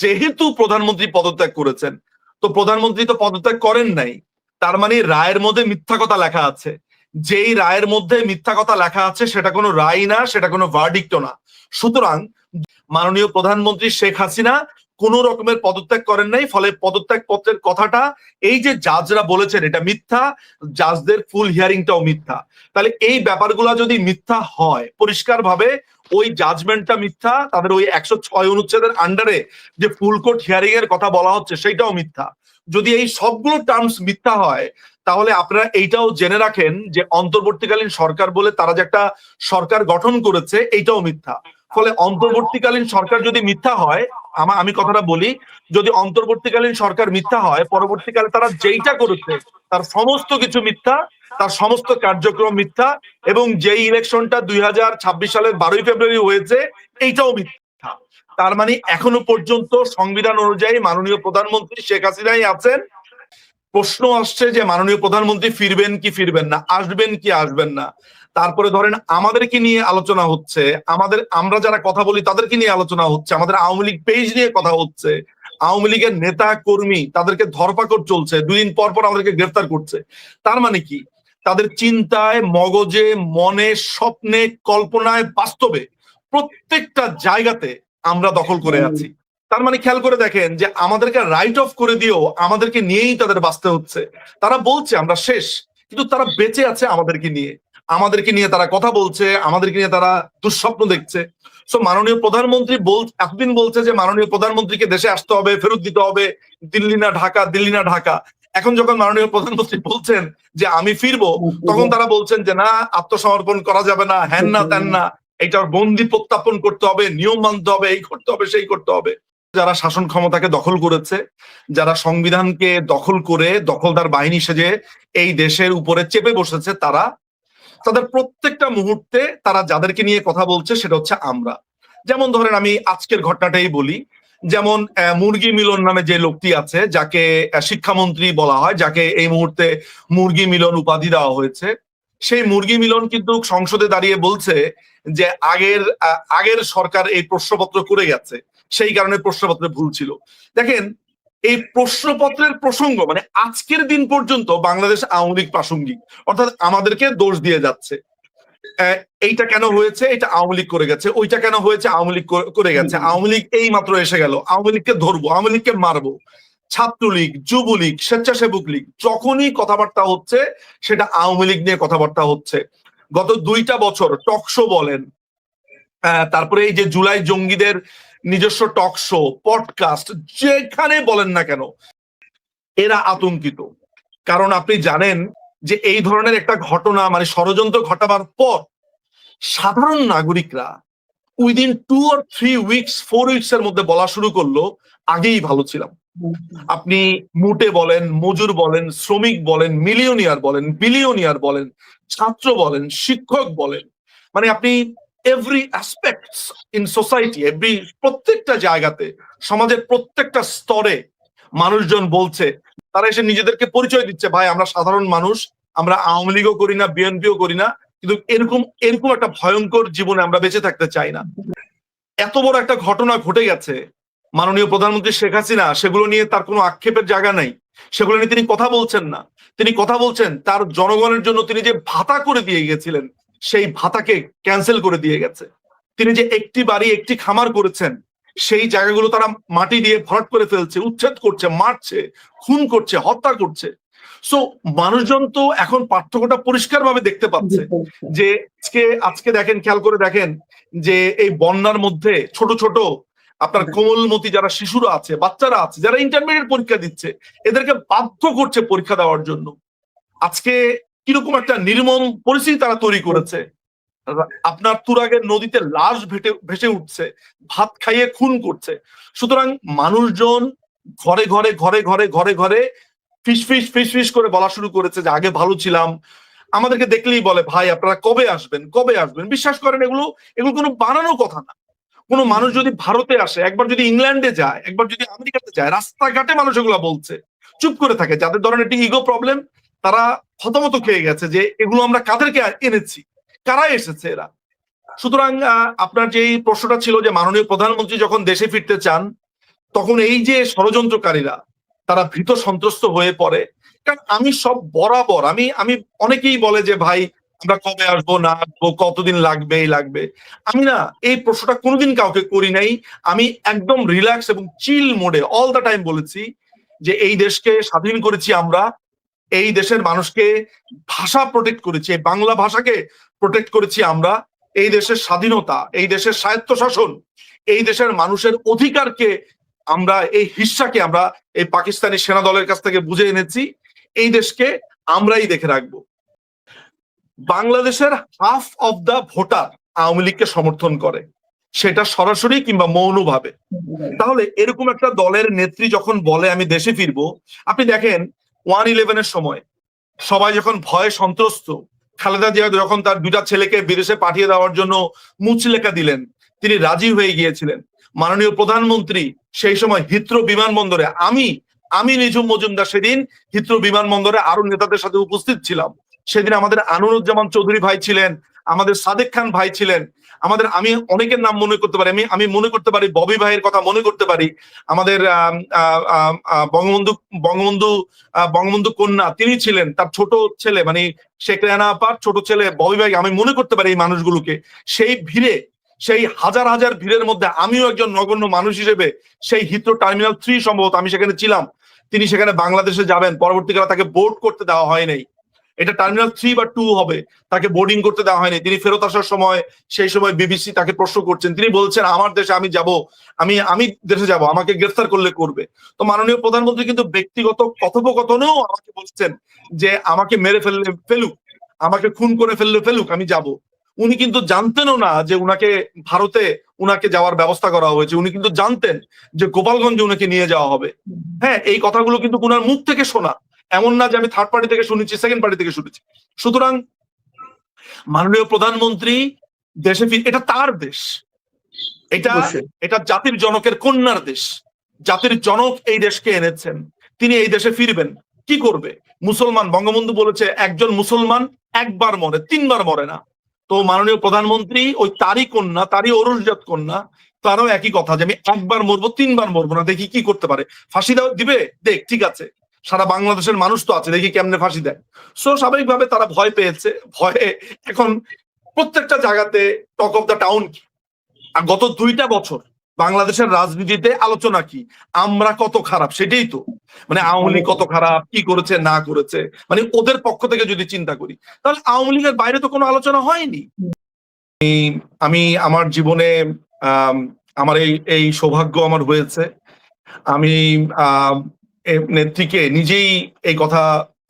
যেহেতু প্রধানমন্ত্রী পদত্যাগ করেছেন, তো প্রধানমন্ত্রী তো পদত্যাগ করেন নাই, তার মানে রায়ের মধ্যে মিথ্যা কথা লেখা আছে। যেই রায়ের মধ্যে মিথ্যা কথা লেখা আছে সেটা কোনো রায় না, সেটা কোনো ভার্ডিক্টও না। সুতরাং মাননীয় প্রধানমন্ত্রী শেখ হাসিনা কোন রকমের পদত্যাগ করেন নাই, ফলে পদত্যাগ পত্রের কথাটা এই যে জাজরা বলেছেন এটা মিথ্যা, জাজদের ফুল হিয়ারিংটাও মিথ্যা। তাহলে এই ব্যাপারগুলো যদি মিথ্যা হয়, পরিষ্কার ভাবে ওই জাজমেন্টটা মিথ্যা, তাদের ওই 106 অনুচ্ছেদের আন্ডারে যে ফুল কোর্ট হিয়ারিং এর কথা বলা হচ্ছে সেইটাও মিথ্যা। যদি এই সবগুলো টার্মস মিথ্যা হয়, তাহলে আপনারা এইটাও জেনে রাখেন যে অন্তর্বর্তীকালীন সরকার বলে তারা যে একটা সরকার গঠন করেছে এইটাও মিথ্যা। ফলে অন্তর্বর্তীকালীন সরকার যদি মিথ্যা হয়, আমি কথাটা বলি, যদি অন্তর্বর্তীকালীন সরকার মিথ্যা হয়, পরবর্তীকালে তারা যেইটা করেছে তার সমস্ত কিছু মিথ্যা, তার সমস্ত কার্যক্রম মিথ্যা, এবং যেই ইলেকশনটা 2026 সালের 12ই ফেব্রুয়ারি হয়েছে এইটাও মিথ্যা। তার মানে এখনো পর্যন্ত সংবিধান অনুযায়ী মাননীয় প্রধানমন্ত্রী শেখ হাসিনাই আছেন। প্রশ্ন আসছে যে মাননীয় প্রধানমন্ত্রী ফিরবেন কি ফিরবেন না, আসবেন কি আসবেন না। তারপরে ধরেন আমাদেরকে নিয়ে আলোচনা হচ্ছে, আমরা যারা কথা বলি তাদেরকে নিয়ে আলোচনা হচ্ছে, আমাদের আওয়ামী লীগ পেজ নিয়ে কথা হচ্ছে, আওয়ামী লীগের নেতা কর্মী তাদেরকে ধরপাকড় চলছে, 2 দিন পর পর আমাদেরকে গ্রেফতার করছে। তার মানে কি তাদের চিন্তায়, মগজে, মনে, স্বপ্নে, কল্পনায়, বাস্তবে প্রত্যেকটা জায়গাতে আমরা দখল করে আছি। তার মানে খেয়াল করে দেখেন যে আমাদেরকে রাইট অফ করে দিয়েও আমাদেরকে নিয়েই তাদের বাঁচতে হচ্ছে। তারা বলছে আমরা শেষ, কিন্তু তারা বেঁচে আছে আমাদেরকে নিয়ে। আমাদেরকে নিয়ে তারা কথা বলছে, আমাদেরকে নিয়ে তারা দুঃস্বপ্ন দেখছে। সো মাননীয় প্রধানমন্ত্রী এতদিন বলছে যে মাননীয় প্রধানমন্ত্রীকে দেশে আসতে হবে, ফেরত দিতে হবে, দিল্লি না ঢাকা, দিল্লি না ঢাকা। এখন যখন মাননীয় প্রধানমন্ত্রী বলছেন যে আমি ফিরবো, তখন তারা বলছেন যে না, আত্মসমর্পণ করা যাবে না, হ্যান না ত্যান না, এটার বন্দি প্রত্যাপন করতে হবে, নিয়ম মানতে হবে, এই করতে হবে, সেই করতে হবে। যারা শাসন ক্ষমতাকে দখল করেছে, যারা সংবিধানকে দখল করে দখলদার বাহিনী সেজে এই দেশের উপরে চেপে বসেছে, তাদের প্রত্যেকটা মুহূর্তে তারা যাদেরকে নিয়ে কথা বলছে সেটা হচ্ছে আমরা। যেমন ধরেন আমি আজকের ঘটনাটাই বলি, যেমন মুরগি মিলন নামে যে লোকটি আছে, যাকে শিক্ষামন্ত্রী বলা হয়, যাকে এই মুহূর্তে মুরগি মিলন উপাধি দেওয়া হয়েছে, সেই মুরগি মিলন কিন্তু সংসদে দাঁড়িয়ে বলছে যে আগের সরকার এই প্রশ্নপত্র করে গেছে, সেই কারণে প্রশ্নপত্রে ভুল ছিল। দেখেন, এই প্রশ্নপত্রের প্রসঙ্গ মানে আজকের দিন পর্যন্ত বাংলাদেশ আওয়ামী লীগ প্রাসঙ্গিক, অর্থাৎ আমাদেরকে দোষ দিয়ে যাচ্ছে। এইটা কেন হয়েছে, এটা আওয়ামী লীগ করে গেছে, ওইটা কেন হয়েছে, আওয়ামী লীগ করে গেছে, আওয়ামী লীগ এই মাত্র এসে গেল, আওয়ামী লীগকে ধরবো, আওয়ামী লীগকে মারবো। ছাত্রলীগ, যুবলীগ, স্বেচ্ছাসেবক লীগ, যখনই কথাবার্তা হচ্ছে সেটা আওয়ামী লীগ নিয়ে কথাবার্তা হচ্ছে। গত 2টা বছর টকশো বলেন, তারপরে এই যে জুলাই জঙ্গিদের নিজস্ব টকশো, পডকাস্ট, যেখানে বলেন না কেন এরা আতঙ্কিত। কারণ আপনি জানেন যে এই ধরনের একটা ঘটনা মানে ষড়যন্ত্র ঘটাবার পর সাধারণ নাগরিকরা উইদিন 2 or 3 weeks 4 weeks এর মধ্যে বলা শুরু করলো আগেই ভালো ছিলাম। আপনি মুটে বলেন, মজুর বলেন, শ্রমিক বলেন, মিলিয়নিয়ার বলেন, বিলিয়নিয়ার বলেন, ছাত্র বলেন, শিক্ষক বলেন, মানে আপনি এভরি অ্যাসপেক্টস ইন সোসাইটি, প্রত্যেকটা জায়গাতে, সমাজের প্রত্যেকটা স্তরে মানুষজন বলছে, তারা এসে নিজেদেরকে পরিচয় দিচ্ছে, ভাই আমরা সাধারণ মানুষ, আমরা আওয়ামী লীগও করি না, বিএনপিও করি না, কিন্তু এরকম একটা ভয়ঙ্কর জীবনে আমরা বেঁচে থাকতে চাই না। এত বড় একটা ঘটনা ঘটে গেছে, মাননীয় প্রধানমন্ত্রী শেখ হাসিনা সেগুলো নিয়ে তার কোনো আক্ষেপের জায়গা নাই, সেগুলো নিয়ে তিনি কথা বলছেন না। তিনি কথা বলছেন তার জনগণের জন্য তিনি যে ভাতা করে দিয়ে গেছিলেন সেই ভাতাকে ক্যান্সেল করে দিয়ে গেছে। তিনি যে একটি বাড়ি, একটি খামার করেছেন, সেই জায়গাগুলো তারা মাটি দিয়ে ভরাট করে ফেলছে, উচ্ছেদ করছে, মারছে, খুন করছে, হত্যা করছে। সো মানুষজন তো এখন পার্থক্যটা পরিষ্কার ভাবে দেখতে পাচ্ছে যে আজকে দেখেন, খেয়াল করে দেখেন যে এই বন্যার মধ্যে ছোট ছোট আপনার কোমলমতি যারা শিশুরা আছে, বাচ্চারা আছে, যারা ইন্টারমিডিয়েট পরীক্ষা দিচ্ছে, এদেরকে বাধ্য করছে পরীক্ষা দেওয়ার জন্য। আজকে কিরকম একটা নির্মম পরিস্থিতি তারা তৈরি করেছে। আপনার তুরাগের নদীতে লাশ ভেসে উঠছে, ভাত খাইয়ে খুন করছে। সুতরাং মানুষজন ঘরে ঘরে ঘরে ঘরে ঘরে ঘরে ফিস করে বলা শুরু করেছে যে আগে ভালো ছিলাম। আমাদেরকে দেখলেই বলে ভাই আপনারা কবে আসবেন, কবে আসবেন। বিশ্বাস করেন এগুলো কোনো বানানো কথা না। কোনো মানুষ যদি ভারতে আসে, একবার যদি ইংল্যান্ডে যায়, একবার যদি আমেরিকাতে যায়, রাস্তাঘাটে মানুষ এগুলো বলছে, চুপ করে থাকে। যাদের ধরনের একটি ইগো প্রবলেম, তারা হতমত খেয়ে গেছে যে এগুলো আমরা কাদেরকে এনেছি, কারা এসেছে এরা। সুতরাং আপনার যে প্রশ্নটা ছিল যে মাননীয় প্রধানমন্ত্রী যখন দেশে ফিরতে চান, তখন এই যে ষড়যন্ত্রকারীরা তারা ভীত সন্ত্রস্ত হয়ে পড়ে। কারণ আমি সব বরাবর আমি আমি অনেকেই বলে যে ভাই আমরা কবে আসবো না আসবো, কতদিন লাগবে এই লাগবে। আমি না এই প্রশ্নটা কোনোদিন কাউকে করি নাই। আমি একদম রিল্যাক্স এবং চিল মোডে অল দ্য টাইম বলেছি যে এই দেশকে স্বাধীন করেছি আমরা, এই দেশের মানুষকে ভাষা প্রোটেক্ট করেছি, এই বাংলা ভাষাকে প্রোটেক্ট করেছি আমরা, এই দেশের স্বাধীনতা, এই দেশের স্বায়ত্তশাসন, এই দেশের মানুষের অধিকারকে আমরা, এই হিস্সাকে আমরা এই পাকিস্তানি সেনা দলের কাছ থেকে বুঝে এনেছি। এই দেশকে আমরাই দেখে রাখবো। বাংলাদেশের half of the voter Awami লীগকে সমর্থন করে, সেটা সরাসরি কিংবা মৌনভাবে। তাহলে এরকম একটা দলের নেত্রী যখন বলে আমি দেশে ফিরবো, আপনি দেখেন 1/11-এর সময় সবাই যখন ভয়ে সন্ত্রস্ত, খালেদা জিয়া যখন তার দুটা ছেলেকে বিদেশে পাঠিয়ে দেওয়ার জন্য মুচলেখা দিলেন, তিনি রাজি হয়ে গিয়েছিলেন। মাননীয় প্রধানমন্ত্রী সেই সময় হিথ্রো বিমানবন্দরে, আমি নিঝুম মজুমদার সেদিন হিথ্রো বিমানবন্দরে আরো নেতাদের সাথে উপস্থিত ছিলাম। সেদিন আমাদের আনুরুজ্জামান চৌধুরী ভাই ছিলেন, আমাদের সাদেক খান ভাই ছিলেন, আমাদের, আমি অনেকের নাম মনে করতে পারি, আমি মনে করতে পারি ববি ভাইয়ের কথা মনে করতে পারি, আমাদের বঙ্গবন্ধু বঙ্গবন্ধু বঙ্গবন্ধু কন্যা তিনি ছিলেন, তার ছোট ছেলে মানে শেখ রেহানা আপার ছোট ছেলে ববি ভাই, আমি মনে করতে পারি এই মানুষগুলোকে। সেই ভিড়ে, সেই হাজার হাজার ভিড়ের মধ্যে আমিও একজন নগণ্য মানুষ হিসেবে সেই হিথ্রো টার্মিনাল 3 সম্ভবত আমি সেখানে ছিলাম। তিনি সেখানে বাংলাদেশে যাবেন, পরবর্তীকালে তাকে বোর্ড করতে দেওয়া হয় নাই, এটা টার্মিনাল 3 বা 2 হবে, তাকে বোর্ডিং করতে দেওয়া হয়নি। তিনি ফেরত আসার সময়, সেই সময় বিবিসি তাকে প্রশ্ন করছেন, তিনি বলছেন আমার দেশে আমি যাব, আমি দেশে যাব, আমাকে গ্রেফতার করলে করবে। তো মাননীয় প্রধানমন্ত্রী কিন্তু ব্যক্তিগত কথোপকথনেও আমাকে বলছেন যে আমাকে মেরে ফেললে ফেলুক, আমাকে খুন করে ফেললে ফেলুক, আমি যাব। উনি কিন্তু জানতেনও না যে উনাকে ভারতে উনাকে যাওয়ার ব্যবস্থা করা হয়েছে। উনি কিন্তু জানতেন যে গোপালগঞ্জে উনাকে নিয়ে যাওয়া হবে। হ্যাঁ, এই কথাগুলো কিন্তু উনার মুখ থেকে শোনা, এমন না যে আমি থার্ড পার্টি থেকে শুনেছি, সেকেন্ড পার্টি থেকে শুনেছি। সুতরাং মাননীয় প্রধানমন্ত্রী দেশে এটা তার দেশ, এটা এটা জাতির জনকের কন্যার দেশ, জাতির জনক এই দেশকে এনেছেন, তিনি এই দেশে ফিরবেন। কি করবে? মুসলমান, বঙ্গবন্ধু বলেছে একজন মুসলমান একবার মরে, 3 বার মরে না। তো মাননীয় প্রধানমন্ত্রী ওই তারই কন্যা, তারই ঔরসজাত কন্যা, তারও একই কথা যে আমি একবার মরবো, 3 বার মরবো না, দেখি কি করতে পারে। ফাঁসি দিবে, দেখ, ঠিক আছে, সারা বাংলাদেশের মানুষ তো আছে, দেখি কেমনে ফাঁসি দেয়। সো স্বাভাবিকভাবে তারা ভয় পেয়েছে, ভয়ে এখন প্রত্যেকটা জায়গাতে টক অফ দ্য টাউন কি। আর গত 2টা বছর বাংলাদেশের রাজনীতিতে আলোচনা কি, আমরা কত খারাপ, সেটাই তো। মানে আওয়ামী লীগ কত খারাপ, কি করেছে না করেছে, মানে ওদের পক্ষ থেকে যদি চিন্তা করি, তাহলে আওয়ামী লীগের বাইরে তো কোনো আলোচনা হয়নি। আমি আমার জীবনে আমার এই সৌভাগ্য আমার হয়েছে, আমি নেত্রীকে নিজেই এই কথা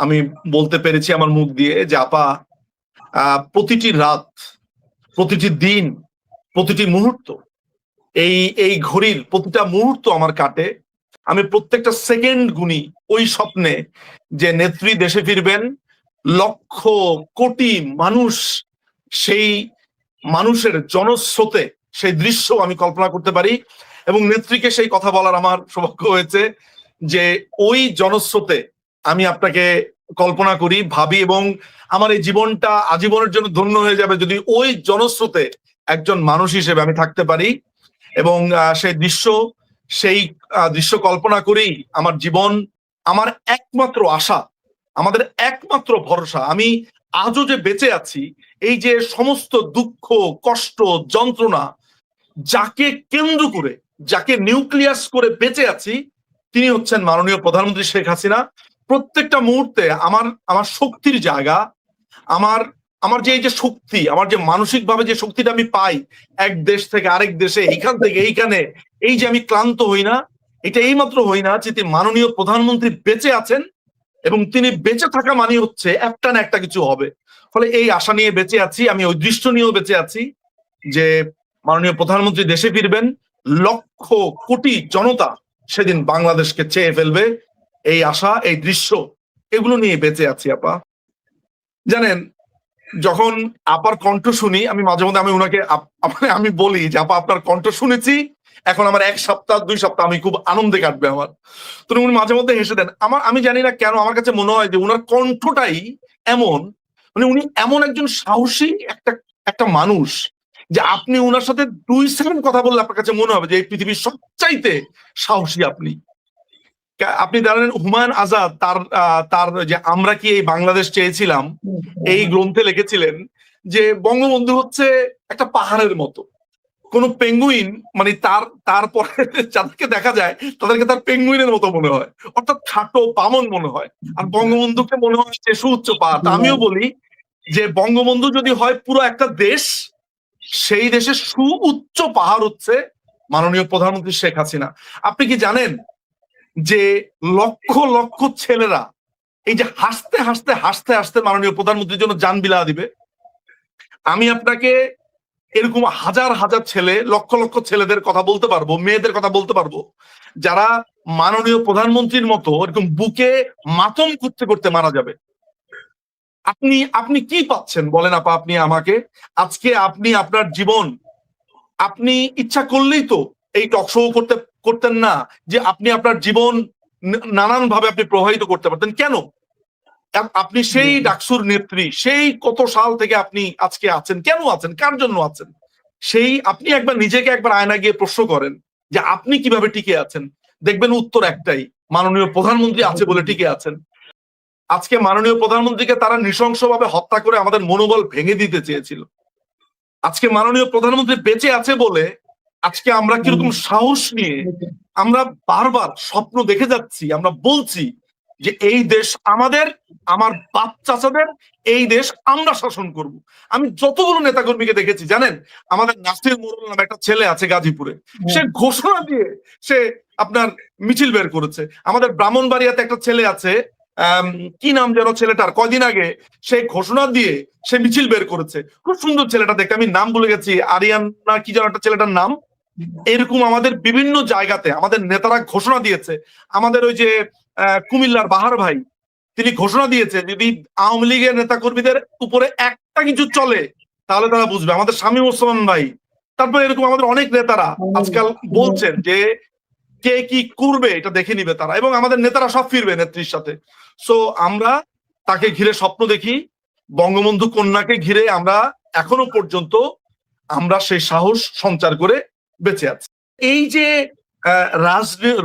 আমি বলতে পেরেছি আমার মুখ দিয়ে যে আপা, প্রতিটি রাত, প্রতিটি দিন, প্রতিটি মুহূর্ত, এই ঘড়ির প্রতিটা মুহূর্ত আমার কাটে, আমি প্রত্যেকটা সেকেন্ড গুনি ওই স্বপ্নে যে নেত্রী দেশে ফিরবেন, লক্ষ কোটি মানুষ, সেই মানুষের জনস্রোতে সেই দৃশ্য আমি কল্পনা করতে পারি। এবং নেত্রীকে সেই কথা বলার আমার সৌভাগ্য হয়েছে যে ওই জনস্রোতে আমি আপনাকে কল্পনা করি, ভাবি, এবং আমার এই জীবনটা আজীবনের জন্য ধন্য হয়ে যাবে যদি ওই জনস্রোতে একজন মানুষ হিসেবে আমি থাকতে পারি। এবং সেই দৃশ্য কল্পনা করেই আমার জীবন, আমার একমাত্র আশা, আমাদের একমাত্র ভরসা, আমি আজও যে বেঁচে আছি, এই যে সমস্ত দুঃখ, কষ্ট, যন্ত্রণা, যাকে কেন্দ্র করে, যাকে নিউক্লিয়াস করে বেঁচে আছি, তিনি হচ্ছেন মাননীয় প্রধানমন্ত্রী শেখ হাসিনা। প্রত্যেকটা মুহূর্তে আমার শক্তির জায়গা, আমার যে এই যে শক্তি, আমার যে মানসিক ভাবে যে শক্তিটা আমি পাই এক দেশ থেকে আরেক দেশে, এইখান থেকে এইখানে, এই যে আমি ক্লান্ত হই না, এটা এইমাত্র হই না যে মাননীয় প্রধানমন্ত্রী বেঁচে আছেন, এবং তিনি বেঁচে থাকা মানে হচ্ছে একটা না একটা কিছু হবে। ফলে এই আশা নিয়ে বেঁচে আছি, আমি ওই দৃশ্য নিয়েও বেঁচে আছি যে মাননীয় প্রধানমন্ত্রী দেশে ফিরবেন, লক্ষ কোটি জনতা সেদিন বাংলাদেশকে চেয়ে ফেলবে, এই আশা, এই দৃশ্য, এগুলো নিয়ে বেঁচে আছি আপা। জানেন, যখন আপার কণ্ঠ শুনি, আমি মাঝে মধ্যে আমি ওনাকে আমি বলি যে আপা আপনার কণ্ঠ শুনেছি, এখন আমার 1 সপ্তাহ 2 সপ্তাহ আমি খুব আনন্দে কাটবে আমার। তো উনি মাঝে মধ্যে হেসে দেন। আমি জানি না কেন আমার কাছে মনে হয় যে উনার কণ্ঠটাই এমন, মানে উনি এমন একজন সাহসী একটা মানুষ, যে আপনি ওনার সাথে 2 সেকেন্ড কথা বললে আপনার কাছে মনে হবে যে এই পৃথিবীর সবচাইতে সাহসী আপনি। আপনি জানেন হুমায়ুন আজাদ তার যে আমরা কি এই বাংলাদেশ চেয়েছিলাম এই গ্রন্থে লিখেছিলেন যে বঙ্গবন্ধু হচ্ছে একটা পাহাড়ের মতো, কোন পেঙ্গুইন মানে তারপরে যাদেরকে দেখা যায় তাদেরকে তার পেঙ্গুইনের মতো মনে হয়, অর্থাৎ খাটো বামন মনে হয়, আর বঙ্গবন্ধুকে মনে হয় যে সুউচ্চ পাহাড়। আমিও বলি যে বঙ্গবন্ধু যদি হয় পুরো একটা দেশ, সেই দেশের সুউচ্চ পাহাড় হচ্ছে মাননীয় প্রধানমন্ত্রী শেখ হাসিনা। আপনি কি জানেন যে লক্ষ লক্ষ ছেলেরা এই যে হাসতে হাসতে হাসতে হাসতে মাননীয় প্রধানমন্ত্রীর জন্য জান বিলা দিবে? আমি আপনাকে এরকম হাজার হাজার ছেলে, লক্ষ লক্ষ ছেলেদের কথা বলতে পারবো, মেয়েদের কথা বলতে পারবো, যারা মাননীয় প্রধানমন্ত্রীর মতো এরকম বুকে মাতম করতে করতে মারা যাবে। আপনি কি পাচ্ছেন বলেন আপা আপনি আমাকে? আজকে আপনি আপনার জীবন, আপনি ইচ্ছা করলেই তো এই টক শো করতেন না যে আপনি আপনার জীবন নানান ভাবে আপনি প্রবাহিত করতে পারতেন? কেন? আপনি সেই ডাকসুর নেত্রী, সেই কত সাল থেকে আপনি আজকে আছেন, কেন আছেন, কার জন্য আছেন? সেই আপনি একবার নিজেকে একবার আয়না গিয়ে প্রশ্ন করেন যে আপনি কিভাবে টিকে আছেন। দেখবেন উত্তর একটাই, মাননীয় প্রধানমন্ত্রী আছে বলে টিকে আছেন। আজকে মাননীয় প্রধানমন্ত্রীকে তারা নৃশংসভাবে হত্যা করে আমাদের মনোবল ভেঙে দিতে চেয়েছিল। আজকে মাননীয় প্রধানমন্ত্রী বেঁচে আছে বলে আজকে আমরা কিরকম সাহস নিয়ে আমরা বারবার স্বপ্ন দেখে যাচ্ছি, আমরা বলছি যে এই দেশ আমাদের, আমার বাপ চাচাদের, এই দেশ আমরা শাসন করব। আমি যতগুলো নেতাকর্মীকে দেখেছি জানেন, আমাদের নাসির মোড়ল নামে একটা ছেলে আছে গাজীপুরে, সে ঘোষণা দিয়ে সে আপনার মিছিল বের করেছে। আমাদের ব্রাহ্মণবাড়িয়াতে একটা ছেলে আছে, কি নাম যেন ছেলেটার, কয়দিন আগে সে ঘোষণা দিয়ে সে মিছিল বের করেছে। খুব সুন্দর ছেলেটা দেখতে, আমি নাম ভুলে গেছি, আরিয়ান না কি যেন একটা ছেলেটার নাম। এরকম আমাদের বিভিন্ন জায়গাতে আমাদের নেতারা ঘোষণা দিয়েছে। আমাদের ওই যে কুমিল্লার বাহার ভাই, তিনি ঘোষণা দিয়েছে যদি আওয়ামী লীগের নেতা কর্মীদের উপরে একটা কিছু চলে তাহলে তারা বুঝবে। আমাদের শামীম ওসমান ভাই, তারপরে এরকম আমাদের অনেক নেতারা আজকাল বলছেন যে কে কি করবে এটা দেখে নিবে তারা, এবং আমাদের নেতারা সব ফিরবে নেত্রীর সাথে। সো আমরা তাকে ঘিরে স্বপ্ন দেখি, বঙ্গবন্ধু কন্যাকে ঘিরে আমরা এখনো পর্যন্ত আমরা সেই সাহস সঞ্চার করে বেঁচে আছি। এই যে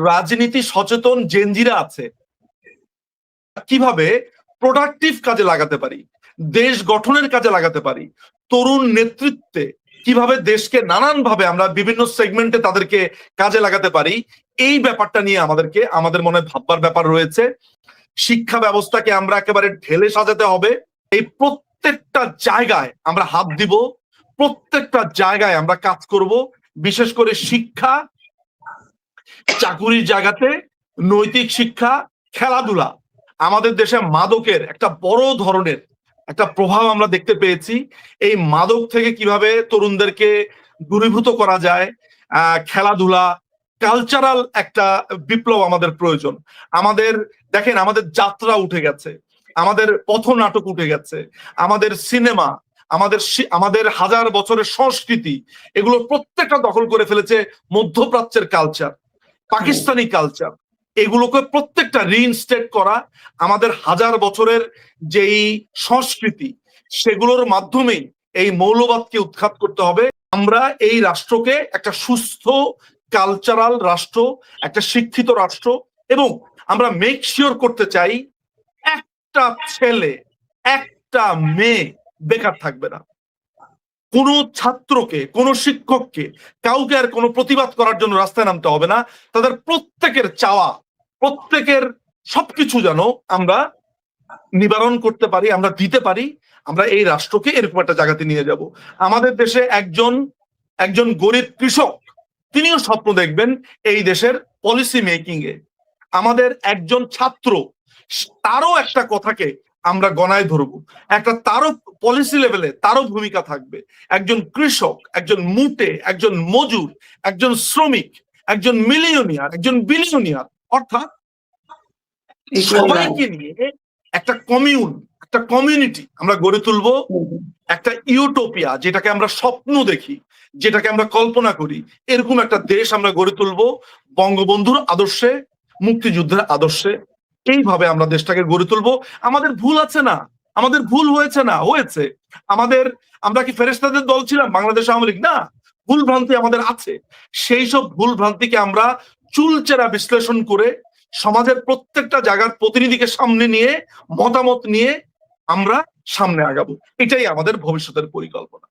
রাজনীতি সচেতন জেনজিরা আছে, কিভাবে প্রোডাক্টিভ কাজে লাগাতে পারি, দেশ গঠনের কাজে লাগাতে পারি, তরুণ নেতৃত্বে কিভাবে দেশকে নানান ভাবে আমরা বিভিন্ন সেগমেন্টে তাদেরকে কাজে লাগাতে পারি, এই ব্যাপারটা নিয়ে আমাদের মনে ভাববার ব্যাপার রয়েছে। শিক্ষা ব্যবস্থাকে আমরা একেবারে ঢেলে সাজাতে হবে। এই প্রত্যেকটা জায়গায় আমরা হাত দিব, প্রত্যেকটা জায়গায় আমরা কাজ করব, বিশেষ করে শিক্ষা, চাকুরির জায়গাতে নৈতিক শিক্ষা, খেলাধুলা। আমাদের দেশে মাদকের একটা বড় ধরনের একটা প্রভাব আমরা দেখতে পেয়েছি। এই মাদক থেকে কিভাবে তরুণদেরকে দূরীভূত করা যায়, খেলাধুলা, কালচারাল একটা বিপ্লব আমাদের প্রয়োজন। আমাদের দেখেন, আমাদের যাত্রা উঠে গেছে, আমাদের পথনাটক উঠে গেছে, আমাদের সিনেমা, আমাদের হাজার বছরের সংস্কৃতি, এগুলো প্রত্যেকটা দখল করে ফেলেছে মধ্যপ্রাচ্যের কালচার, পাকিস্তানি কালচার। এগুলোকে প্রত্যেকটা রিইনস্টেট করা, আমাদের হাজার বছরের যেই সংস্কৃতি, সেগুলোর মাধ্যমেই এই মৌলবাদকে উৎখাত করতে হবে। আমরা এই রাষ্ট্রকে একটা সুস্থ কালচারাল রাষ্ট্র, একটা শিক্ষিত রাষ্ট্র, এবং আমরা মেক শিওর করতে চাই একটা ছেলে, একটা মেয়ে বেকার থাকবে না। কোন ছাত্রকে, কোন শিক্ষককে, কাউকে আর কোনো প্রতিবাদ করার জন্য রাস্তায় নামতে হবে না। তাদের প্রত্যেকের চাওয়া, প্রত্যেকের সবকিছু যেন আমরা নিবারণ করতে পারি, আমরা দিতে পারি। আমরা এই রাষ্ট্রকে এরকম একটা জায়গাতে নিয়ে যাব। আমাদের দেশে একজন গরিব কৃষক, তিনিও স্বপ্ন দেখবেন এই দেশের পলিসি মেকিং এ। আমাদের একজন ছাত্র, তারও একটা কথাকে আমরা গণায় ধরবো, একটা তারও পলিসি লেভেলে তারও ভূমিকা থাকবে। একজন কৃষক, একজন মুটে, একজন মজুর, একজন শ্রমিক, একজন মিলিয়নিয়ার, একজন বিলিয়নিয়ার, অর্থাৎ সবাইকে নিয়ে একটা একটা কমিউনিটি আমরা গড়ে তুলবো, একটা ইউটোপিয়া, যেটাকে আমরা স্বপ্ন দেখি, যেটাকে আমরা কল্পনা করি, এরকম একটা দেশ আমরা গড়ে তুলবো বঙ্গবন্ধুর আদর্শে, মুক্তিযুদ্ধের আদর্শে। এইভাবে আমরা দেশটাকে গড়ে তুলবো। আমাদের ভুল আছে না, আমাদের ভুল হয়েছে না, হয়েছে। আমরা কি ফেরেশতাদের দল ছিলাম বাংলাদেশ আওয়ামী লীগ? না, ভুল ভ্রান্তি আমাদের আছে। সেই সব ভুল ভ্রান্তিকে আমরা চুলচেরা বিশ্লেষণ করে সমাজের প্রত্যেকটা জায়গার প্রতিনিধিকে সামনে নিয়ে মতামত নিয়ে আমরা সামনে আগাবো। এটাই আমাদের ভবিষ্যতের পরিকল্পনা।